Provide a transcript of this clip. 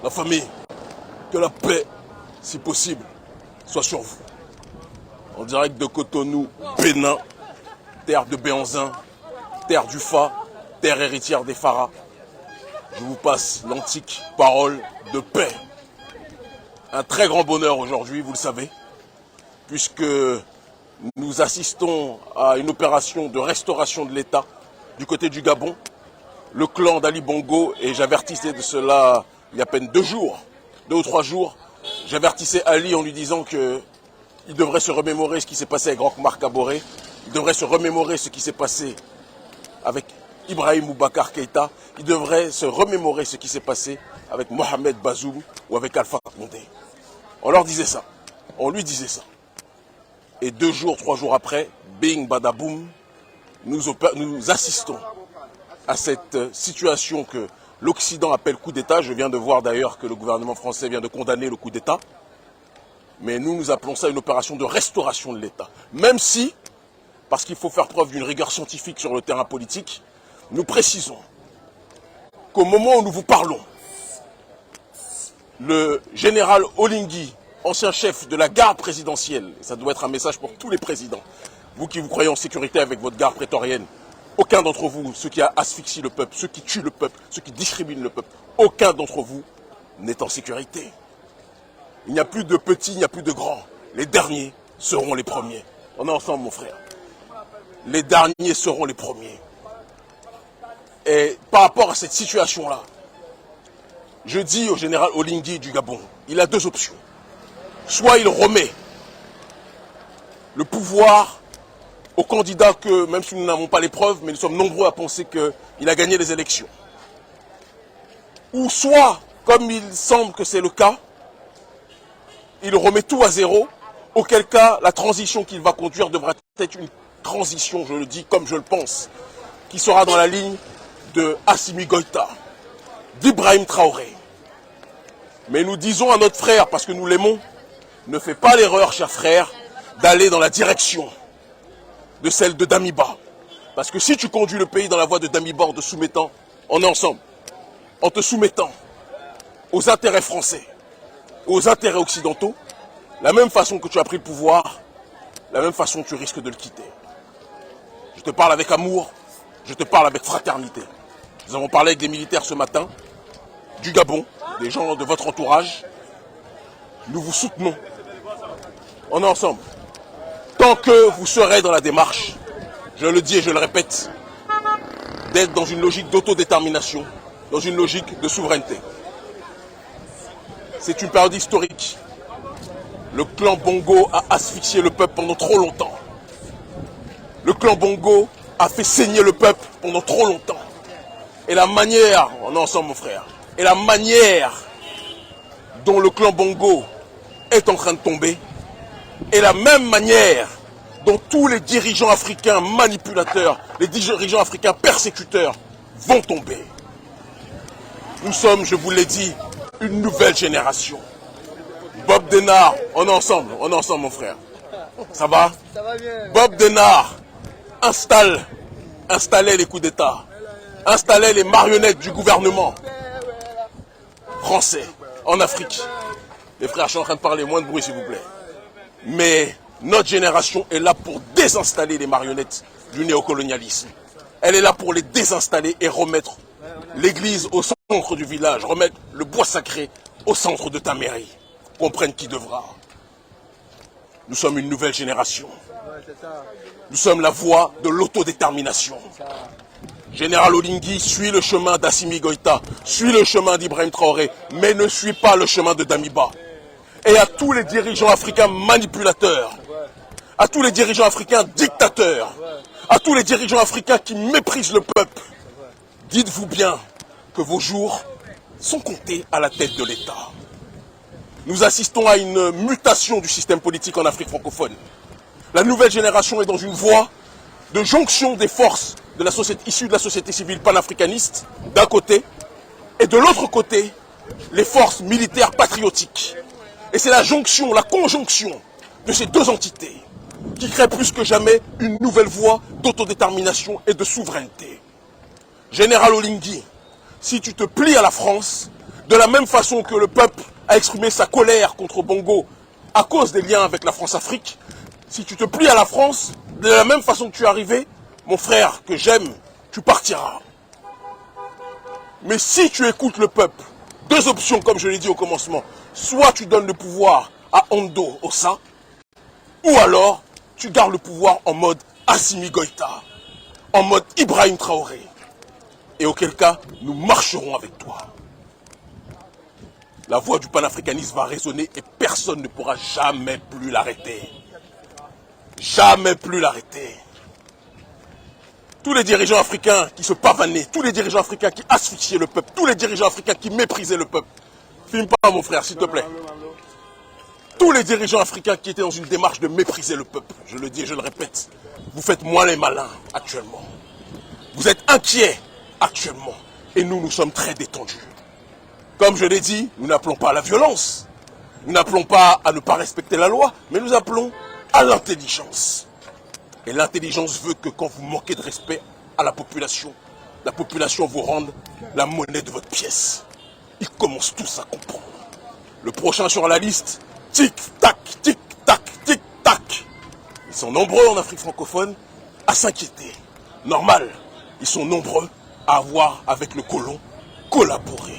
la famille, que la paix, si possible, soit sur vous. En direct de Cotonou, Bénin, terre de Béanzin, terre du Fa, terre héritière des Pharaons. Je vous passe l'antique parole de paix. Un très grand bonheur aujourd'hui, vous le savez, puisque nous assistons à une opération de restauration de l'État du côté du Gabon. Le clan d'Ali Bongo, et j'avertissais de cela il y a à peine 2 ou 3 jours, j'avertissais Ali en lui disant qu'il devrait se remémorer ce qui s'est passé avec Roch-Marc Kaboré, il devrait se remémorer ce qui s'est passé avec Ibrahim Boubacar Keïta, il devrait se remémorer ce qui s'est passé avec Mohamed Bazoum ou avec Alpha Condé. On leur disait ça, on lui disait ça. Et 2 jours, 3 jours après, bing, badaboum, nous assistons à cette situation que l'Occident appelle coup d'État. Je viens de voir d'ailleurs que le gouvernement français vient de condamner le coup d'État. Mais nous appelons ça une opération de restauration de l'État. Même si, parce qu'il faut faire preuve d'une rigueur scientifique sur le terrain politique, nous précisons qu'au moment où nous vous parlons, le général Olingi, ancien chef de la garde présidentielle, et ça doit être un message pour tous les présidents, vous qui vous croyez en sécurité avec votre garde prétorienne, aucun d'entre vous, ceux qui asphyxient le peuple, ceux qui tuent le peuple, ceux qui discriminent le peuple, aucun d'entre vous n'est en sécurité. Il n'y a plus de petits, il n'y a plus de grands. Les derniers seront les premiers. On est ensemble, mon frère. Les derniers seront les premiers. Et par rapport à cette situation-là, je dis au général Olingi du Gabon, il a 2 options. Soit il remet le pouvoir au candidat que, même si nous n'avons pas les preuves, mais nous sommes nombreux à penser qu'il a gagné les élections. Ou soit, comme il semble que c'est le cas, il remet tout à zéro, auquel cas la transition qu'il va conduire devra être une transition, je le dis comme je le pense, qui sera dans la ligne de Assimi Goïta, d'Ibrahim Traoré. Mais nous disons à notre frère, parce que nous l'aimons, ne fais pas l'erreur, cher frère, d'aller dans la direction de celle de Damiba. Parce que si tu conduis le pays dans la voie de Damiba en te soumettant, on est ensemble, en te soumettant aux intérêts français, aux intérêts occidentaux, la même façon que tu as pris le pouvoir, la même façon tu risques de le quitter. Je te parle avec amour, je te parle avec fraternité. Nous avons parlé avec des militaires ce matin, du Gabon, des gens de votre entourage. Nous vous soutenons. On est ensemble. Tant que vous serez dans la démarche, je le dis et je le répète, d'être dans une logique d'autodétermination, dans une logique de souveraineté. C'est une période historique. Le clan Bongo a asphyxié le peuple pendant trop longtemps. Le clan Bongo a fait saigner le peuple pendant trop longtemps. Et la manière, on est ensemble mon frère, et la manière dont le clan Bongo est en train de tomber, et la même manière dont tous les dirigeants africains manipulateurs, les dirigeants africains persécuteurs vont tomber. Nous sommes, je vous l'ai dit, une nouvelle génération. Bob Denard, on est ensemble mon frère. Ça va? Ça va bien. Bob Denard installait les coups d'État, installait les marionnettes du gouvernement français en Afrique. Les frères, je suis en train de parler, moins de bruit s'il vous plaît. Mais notre génération est là pour désinstaller les marionnettes du néocolonialisme. Elle est là pour les désinstaller et remettre l'église au centre du village, remettre le bois sacré au centre de ta mairie. Comprenne qui devra. Nous sommes une nouvelle génération. Nous sommes la voie de l'autodétermination. Général Olingi suit le chemin d'Assimi Goïta, suit le chemin d'Ibrahim Traoré, mais ne suit pas le chemin de Damiba. Et à tous les dirigeants africains manipulateurs, à tous les dirigeants africains dictateurs, à tous les dirigeants africains qui méprisent le peuple, dites-vous bien que vos jours sont comptés à la tête de l'État. Nous assistons à une mutation du système politique en Afrique francophone. La nouvelle génération est dans une voie de jonction des forces de la société, issues de la société civile panafricaniste, d'un côté, et de l'autre côté, les forces militaires patriotiques. Et c'est la jonction, la conjonction de ces 2 entités qui crée plus que jamais une nouvelle voie d'autodétermination et de souveraineté. Général Olingi, si tu te plies à la France, De la même façon que le peuple a exprimé sa colère contre Bongo à cause des liens avec la France-Afrique, si tu te plies à la France, de la même façon que tu es arrivé, mon frère que j'aime, tu partiras. Mais si tu écoutes le peuple, deux options comme je l'ai dit au commencement, soit tu donnes le pouvoir à Ondo Ossa, ou alors tu gardes le pouvoir en mode Assimi Goïta, en mode Ibrahim Traoré. Et auquel cas, nous marcherons avec toi. La voix du panafricanisme va résonner et personne ne pourra jamais plus l'arrêter. Jamais plus l'arrêter. Tous les dirigeants africains qui se pavanaient, tous les dirigeants africains qui asphyxiaient le peuple, tous les dirigeants africains qui méprisaient le peuple. Filme pas mon frère, s'il te plaît. Tous les dirigeants africains qui étaient dans une démarche de mépriser le peuple, je le dis et je le répète, vous faites moins les malins actuellement. Vous êtes inquiets actuellement et nous sommes très détendus. Comme je l'ai dit, nous n'appelons pas à la violence, nous n'appelons pas à ne pas respecter la loi, mais nous appelons à l'intelligence. Et l'intelligence veut que quand vous manquez de respect à la population vous rende la monnaie de votre pièce. Ils commencent tous à comprendre. Le prochain sur la liste, tic-tac, tic-tac, tic-tac. Ils sont nombreux en Afrique francophone à s'inquiéter. Normal, ils sont nombreux à avoir avec le colon collaboré.